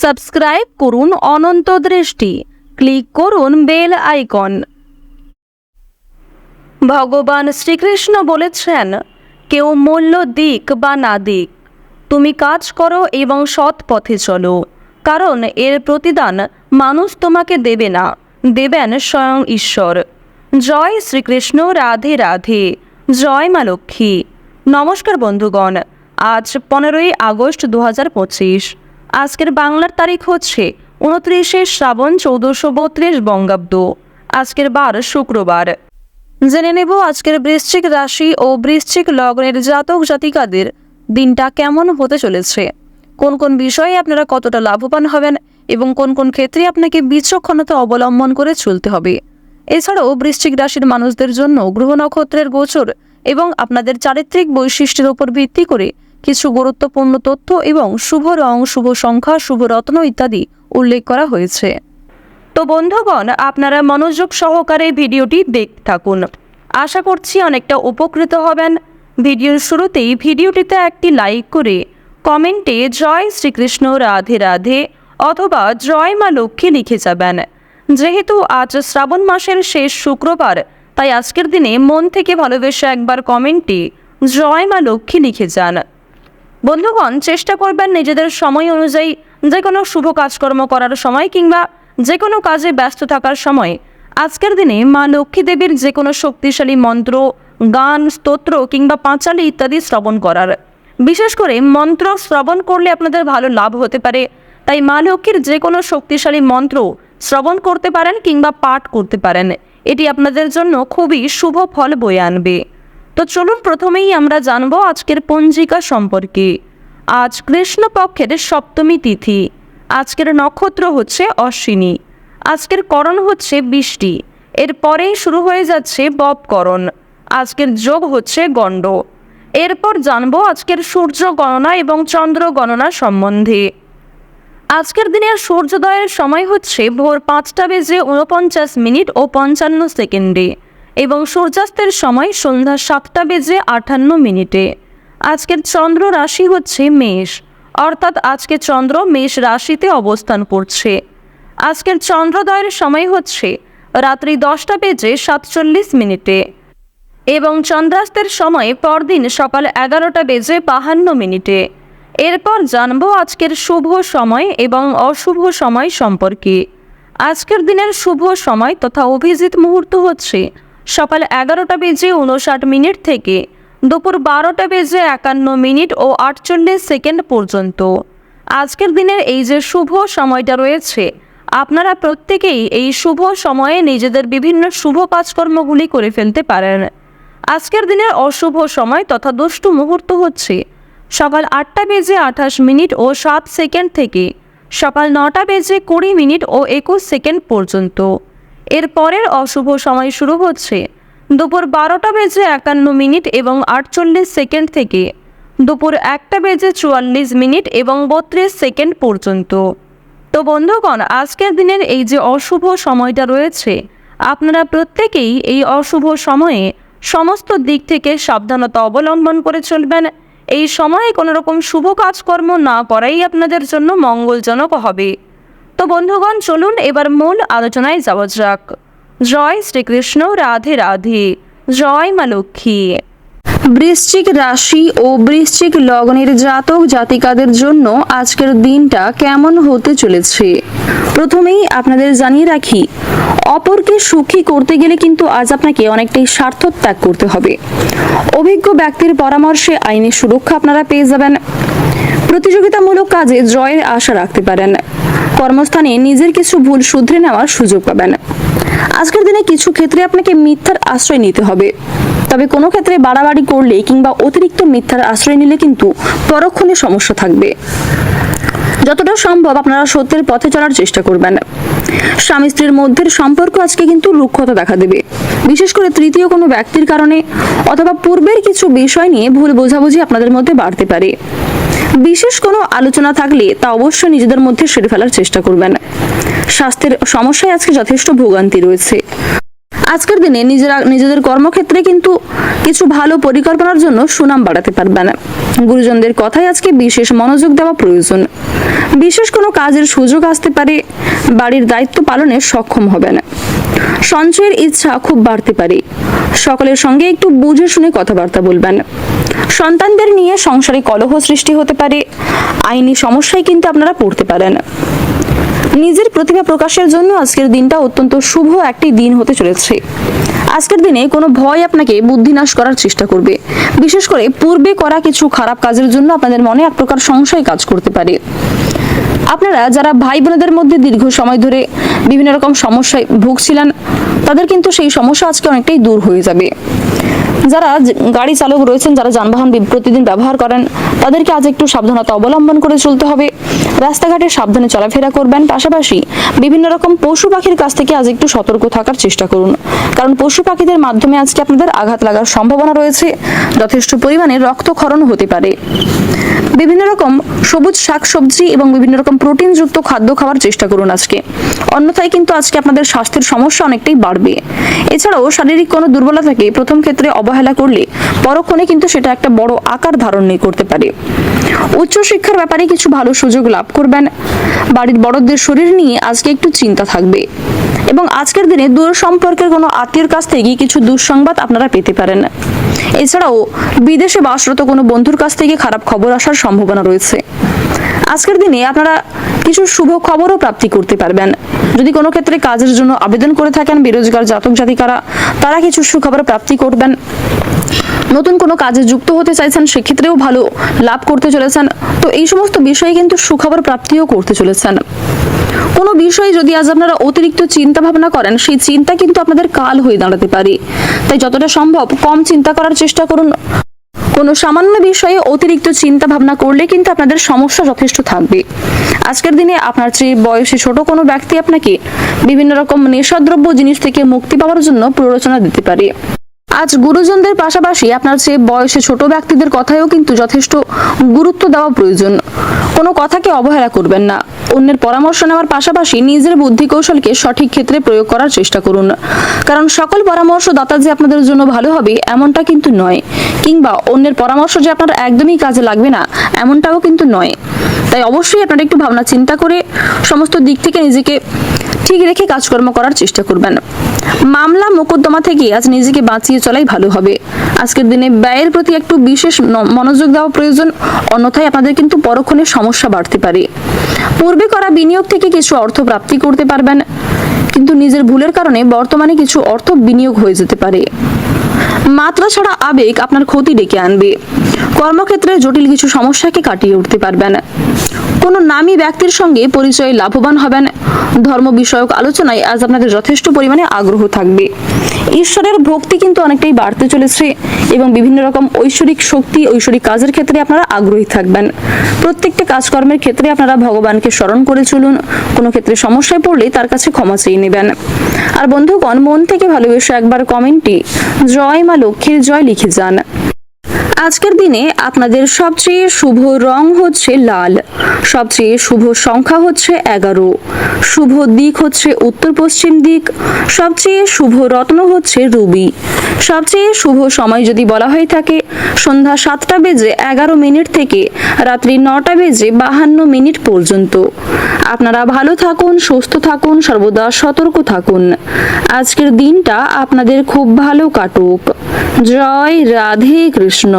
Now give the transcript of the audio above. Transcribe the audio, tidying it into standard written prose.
Subscribe করুন অনন্ত দৃষ্টি, click করুন বেল আইকন। ভগবান শ্রীকৃষ্ণ বলেছেন, কেউ মূল্য দিক বা না দিক, তুমি কাজ করো এবং সৎ পথে চলো, কারণ এর প্রতিদান মানুষ তোমাকে দেবে না, দেবেন স্বয়ং ঈশ্বর। জয় শ্রীকৃষ্ণ, রাধে রাধে, জয় মা লক্ষ্মী। নমস্কার বন্ধুগণ, আজ 15ই আগস্ট 2025। আজকের বাংলার তারিখ হচ্ছে 29শে শ্রাবণ 1432 বঙ্গাব্দ। আজকের বার শুক্রবার। জেনে নেব আজকের বৃশ্চিক রাশি ও বৃশ্চিক লগ্নের জাতক জাতিকাদের দিনটা কেমন হতে চলেছে, কোন কোন বিষয়ে আপনারা কতটা লাভবান হবেন এবং কোন কোন ক্ষেত্রে আপনাকে বিচক্ষণতা অবলম্বন করে চলতে হবে। এছাড়াও বৃশ্চিক রাশির মানুষদের জন্য গ্রহ নক্ষত্রের গোচর এবং আপনাদের চারিত্রিক বৈশিষ্ট্যের উপর ভিত্তি করে কিছু গুরুত্বপূর্ণ তথ্য এবং শুভ রং, শুভ সংখ্যা, শুভ রত্ন ইত্যাদি উল্লেখ করা হয়েছে। তো বন্ধুগণ, আপনারা মনোযোগ সহকারে ভিডিওটি দেখতে থাকুন। আশা করছি অনেকটা উপকৃত হবেন। ভিডিওর শুরুতেই ভিডিওটিতে একটি লাইক করে কমেন্টে জয় শ্রীকৃষ্ণ, রাধে রাধে অথবা জয় মা লক্ষ্মী লিখে যাবেন। যেহেতু আজ শ্রাবণ মাসের শেষ শুক্রবার, তাই আজকের দিনে মন থেকে ভালোবেসে একবার কমেন্টে জয় মা লক্ষ্মী লিখে যান। বন্ধুগণ, চেষ্টা করবেন নিজেদের সময় অনুযায়ী যে কোনো শুভ কাজকর্ম করার সময় কিংবা যে কোনো কাজে ব্যস্ত থাকার সময় আজকের দিনে মা লক্ষ্মী দেবীর যে কোনো শক্তিশালী মন্ত্র, গান, স্তোত্র কিংবা পাঁচালী ইত্যাদি শ্রবণ করার। বিশেষ করে মন্ত্র শ্রবণ করলে আপনাদের ভালো লাভ হতে পারে, তাই মা লক্ষ্মীর যে কোনো শক্তিশালী মন্ত্র শ্রবণ করতে পারেন কিংবা পাঠ করতে পারেন। এটি আপনাদের জন্য খুবই শুভ ফল বয়ে আনবে। তো চলুন প্রথমেই আমরা জানব আজকের পঞ্জিকা সম্পর্কে। আজ কৃষ্ণপক্ষের সপ্তমী তিথি। আজকের নক্ষত্র হচ্ছে অশ্বিনী। আজকের করণ হচ্ছে বৃষ্টি। এরপরেই শুরু হয়ে যাচ্ছে বপকরণ। আজকের যোগ হচ্ছে গণ্ড। এরপর জানব আজকের সূর্য গণনা এবং চন্দ্র গণনা সম্বন্ধে। আজকের দিনের সূর্যোদয়ের সময় হচ্ছে ভোর 5:49 ও 55 সেকেন্ডে এবং সূর্যাস্তের সময় সন্ধ্যা 7:58। আজকের চন্দ্র রাশি হচ্ছে মেষ, অর্থাৎ আজকে চন্দ্র মেষ রাশিতে অবস্থান করছে। আজকের চন্দ্রোদয়ের সময় হচ্ছে রাত্রি 10:47 এবং চন্দ্রাস্তের সময় পরদিন সকাল 11:52। এরপর জানবো আজকের শুভ সময় এবং অশুভ সময় সম্পর্কে। আজকের দিনের শুভ সময় তথা অভিজিৎ মুহূর্ত হচ্ছে সকাল 11:59 থেকে দুপুর 12:51 ও 48 সেকেন্ড পর্যন্ত। আজকের দিনের এই যে শুভ সময়টা রয়েছে, আপনারা প্রত্যেকেই এই শুভ সময়ে নিজেদের বিভিন্ন শুভ কাজকর্মগুলি করে ফেলতে পারেন। আজকের দিনের অশুভ সময় তথা দুষ্ট মুহূর্ত হচ্ছে সকাল 8:28 ও 7 সেকেন্ড থেকে সকাল 9:20 ও 21 সেকেন্ড পর্যন্ত। এর পরের অশুভ সময় শুরু হচ্ছে দুপুর 12:51 এবং 48 সেকেন্ড থেকে দুপুর 1:44 এবং 32 সেকেন্ড পর্যন্ত। তো বন্ধুগণ, আজকের দিনের এই যে অশুভ সময়টা রয়েছে, আপনারা প্রত্যেকেই এই অশুভ সময়ে সমস্ত দিক থেকে সাবধানতা অবলম্বন করে চলবেন। এই সময়ে কোনো রকম শুভ কাজকর্ম না করাই আপনাদের জন্য মঙ্গলজনক হবে। তো বন্ধুগণ, চলুন এবার মূল আলোচনায় যাওয়া যাক। জয় শ্রীকৃষ্ণ, রাধে রাধে, জয় মা লক্ষ্মী। বৃশ্চিক রাশি ও বৃশ্চিক লগ্নের জাতক জাতিকাদের জন্য আজকের দিনটা কেমন হতে চলেছে প্রথমেই আপনাদের জানিয়ে রাখি, অপরকে সুখী করতে গেলে কিন্তু আজ আপনাকে অনেকটাই স্বার্থ ত্যাগ করতে হবে। অভিজ্ঞ ব্যক্তির পরামর্শে আইনি সুরক্ষা আপনারা পেয়ে যাবেন। প্রতিযোগিতামূলক কাজে জয়ের আশা রাখতে পারেন। কর্মস্থানে নিজের কিছু ভুল শুধরে নেওয়ার সুযোগ পাবেন। আজকের দিনে কিছু ক্ষেত্রে আপনাকে মিথ্যার আশ্রয় নিতে হবে, তবে কোনো ক্ষেত্রে বাড়াবাড়ি করলে কিংবা অতিরিক্ত মিথ্যার আশ্রয় নিলে কিন্তু পরক্ষণে সমস্যা থাকবে। যতটা সম্ভব আপনারা সত্যের পথে চলার চেষ্টা করবেন। স্বামী স্ত্রীর মধ্যের সম্পর্ক আজকে কিন্তু রুক্ষতা দেখা দেবে, বিশেষ করে তৃতীয় কোনো ব্যক্তির কারণে অথবা পূর্বের কিছু বিষয় নিয়ে ভুল বোঝাবুঝি আপনাদের মধ্যে বাড়তে পারে। বিশেষ কোনো আলোচনা থাকলে তা অবশ্যই নিজেদের মধ্যে সেরে ফেলার চেষ্টা করবেন। স্বাস্থ্যের সমস্যায় আজকে যথেষ্ট ভোগান্তি রয়েছে। আজকের দিনে নিজেদের কর্মক্ষেত্রে কিন্তু কিছু ভালো পরিকল্পনার জন্য সুনাম বাড়াতে পারবেন। গুরুজনদের কথায় আজকে বিশেষ মনোযোগ দেওয়া প্রয়োজন। বিশেষ কোনো কাজের সুযোগ আসতে পারে, বাড়ির দায়িত্ব পালনে সক্ষম হবেন। সঞ্চয়ের ইচ্ছা খুব বাড়তে পারে। সকলের সঙ্গে একটু বুঝে শুনে কথাবার্তা বলবেন। সন্তানদের নিয়ে সংসারে কলহ সৃষ্টি হতে পারে। আইনি সমস্যায় কিন্তু আপনারা পড়তে পারেন। নিজের প্রতিভা প্রকাশের জন্য আজকের দিনটা অত্যন্ত শুভ একটি দিন হতে চলেছে। আজকের দিনে কোনো ভয় আপনাকে বুদ্ধিনাশ করার চেষ্টা করবে। বিশেষ করে পূর্বে করা কিছু খারাপ কাজের জন্য আপনাদের মনে এক প্রকার সংশয় কাজ করতে পারে। আপনারা যারা ভাই বোনেদের মধ্যে দীর্ঘ সময় ধরে বিভিন্ন রকম সমস্যায় ভুগছিলেন, তাদের কিন্তু সেই সমস্যা আজকে অনেকটাই দূর হয়ে যাবে। যারা গাড়ি চালক রয়েছেন, যারা যানবাহন প্রতিদিন ব্যবহার করেন, তাদেরকে আজ একটু সাবধানতা অবলম্বন করে চলতে হবে। রাস্তাঘাটে সাবধানে চলাফেরা করবেন। পাশাপাশি বিভিন্ন রকম পশু পাখির কাছ থেকে আজ একটু সতর্ক থাকার চেষ্টা করুন, কারণ পশু পাখিদের মাধ্যমে আজকে আপনাদের আঘাত লাগার সম্ভাবনা রয়েছে। যথেষ্ট পরিমাণে রক্তক্ষরণ হতে পারে। বিভিন্ন রকম সবুজ শাকসবজি এবং বিভিন্ন রকম প্রোটিনযুক্ত খাদ্য খাওয়ার চেষ্টা করুন আজকে। অন্যথায় কিন্তু আজকে আপনাদের স্বাস্থ্যের সমস্যা অনেকটাই বাড়বে। এছাড়াও শারীরিক কোনো দুর্বলতাকে প্রথম ক্ষেত্রে অবহেলা করলে পরক্ষণে কিন্তু সেটা একটা বড় আকার ধারণ করতে পারে। উচ্চশিক্ষার ব্যাপারে কিছু ভালো সুযোগ লাভ করবেন। বাড়ির বড়দের শরীর নিয়ে আজকে একটু চিন্তা থাকবে এবং আজকের দিনে দূর সম্পর্কের কোনো আত্মীয়ের কাছ থেকে কিছু দুঃসংবাদ আপনারা পেতে পারেন। এছাড়াও বিদেশে বাসরত কোনো বন্ধুর কাছ থেকে খারাপ খবর আসার সম্ভাবনা রয়েছে। আজকের দিনে আপনারা কিছু শুভ খবরও প্রাপ্তি করতে পারবেন। যদি কোনো ক্ষেত্রে কাজের জন্য আবেদন করে থাকেন, বেরোজগার জাতক জাতিকারা, তারা কিছু সুখবর প্রাপ্তি করবেন। নতুন কোনো কাজে যুক্ত হতে চাইছেন, সেক্ষেত্রেও ভালো লাভ করতে চলেছেন। তো এই সমস্ত বিষয়ে কিন্তু সুখবর প্রাপ্তিও করতে চলেছেন। কোনো বিষয়ে যদি আজ আপনারা অতিরিক্ত চিন্তা ভাবনা করেন, সেই চিন্তা কিন্তু আপনাদের কাল হয়ে দাঁড়াতে পারে। তাই যতটা সম্ভব কম চিন্তা করার চেষ্টা করুন। কোনো সামান্য বিষয়ে অতিরিক্ত চিন্তা ভাবনা করলে কিন্তু আপনাদের সমস্যা যথেষ্ট থাকবে। আজকের দিনে আপনার চেয়ে বয়সে ছোট কোনো ব্যক্তি আপনাকে বিভিন্ন রকম নেশাদ্রব্য জিনিস থেকে মুক্তি পাওয়ার জন্য প্ররোচনা দিতে পারে। আজ গুরুজনদের পাশাপাশি আপনার চেয়ে বয়সে ছোট ব্যক্তিদের কথায়ও কিন্তু যথেষ্ট গুরুত্ব দেওয়া প্রয়োজন। কোনো কথাকে অবহেলা করবেন না। অন্যের পরামর্শ নেওয়ার পাশাপাশি নিজের বুদ্ধি কৌশলকে সঠিক ক্ষেত্রে প্রয়োগ করার চেষ্টা করুন, কারণ সকল পরামর্শদাতা যে আপনাদের জন্য ভালো হবে এমনটা কিন্তু নয়, কিংবা অন্যের পরামর্শ যে আপনার একদমই কাজে লাগবে না এমনটাও কিন্তু নয়। তাই অবশ্যই আপনারা একটু ভাবনা চিন্তা করে সমস্ত দিক থেকে নিজেকে ঠিক রেখে কাজকর্ম করার চেষ্টা করবেন। মামলা মোকদ্দমা থেকে আজ নিজেকে বাঁচিয়ে চলাই ভালো হবে। আজকের দিনে ব্যয়ের প্রতি একটু বিশেষ মনোযোগ দেওয়া প্রয়োজন, অন্যথায় আপনাদের কিন্তু পরক্ষণে সমস্যা বাড়তে পারে। পূর্বে করা বিনিয়োগ থেকে কিছু অর্থ প্রাপ্তি করতে পারবেন, কিন্তু নিজের ভুলের কারণে বর্তমানে কিছু অর্থ বিনিয়োগ হয়ে যেতে পারে। মাত্রা ছাড়া আবেগ আপনার ক্ষতি ডেকে আনবে। কর্মক্ষেত্রে জটিল কিছু সমস্যাকে কাটিয়ে উঠতে পারবেন। কোনো নামী ব্যক্তির সঙ্গে পরিচয়ে লাভবান হবেন। ধর্ম বিষয়ক আলোচনায় আজ আপনাদের যথেষ্ট পরিমাণে আগ্রহ থাকবে। ঈশ্বরের ভক্তি কিন্তু অনেকটাই বাড়তে চলেছে এবং বিভিন্ন রকম ঐশ্বরিক শক্তি, ঐশ্বরিক কাজের ক্ষেত্রে আপনারা আগ্রহী থাকবেন। প্রত্যেকটা কাজকর্মের ক্ষেত্রে আপনারা ভগবানকে স্মরণ করে চলুন। কোনো ক্ষেত্রে সমস্যায় পড়লে তার কাছে ক্ষমা চেয়ে নেবেন। আর বন্ধুগণ, মন থেকে ভালোবেসে একবার কমেন্টে জয় মা লক্ষ্মীর জয় লিখে যান। আজকের দিনে আপনাদের সবচেয়ে শুভ রং হচ্ছে লাল, সবচেয়ে শুভ সংখ্যা হচ্ছে 11, শুভ দিক হচ্ছে উত্তর পশ্চিম দিক, সবচেয়ে শুভ রত্ন হচ্ছে রুবি, সবচেয়ে শুভ সময় যদি বলা হয়ে থাকে সন্ধ্যা 7:11 থেকে রাত্রি 9:52 পর্যন্ত। আপনারা ভালো থাকুন, সুস্থ থাকুন, সর্বদা সতর্ক থাকুন। আজকের দিনটা আপনাদের খুব ভালো কাটুক। জয় রাধে কৃষ্ণ।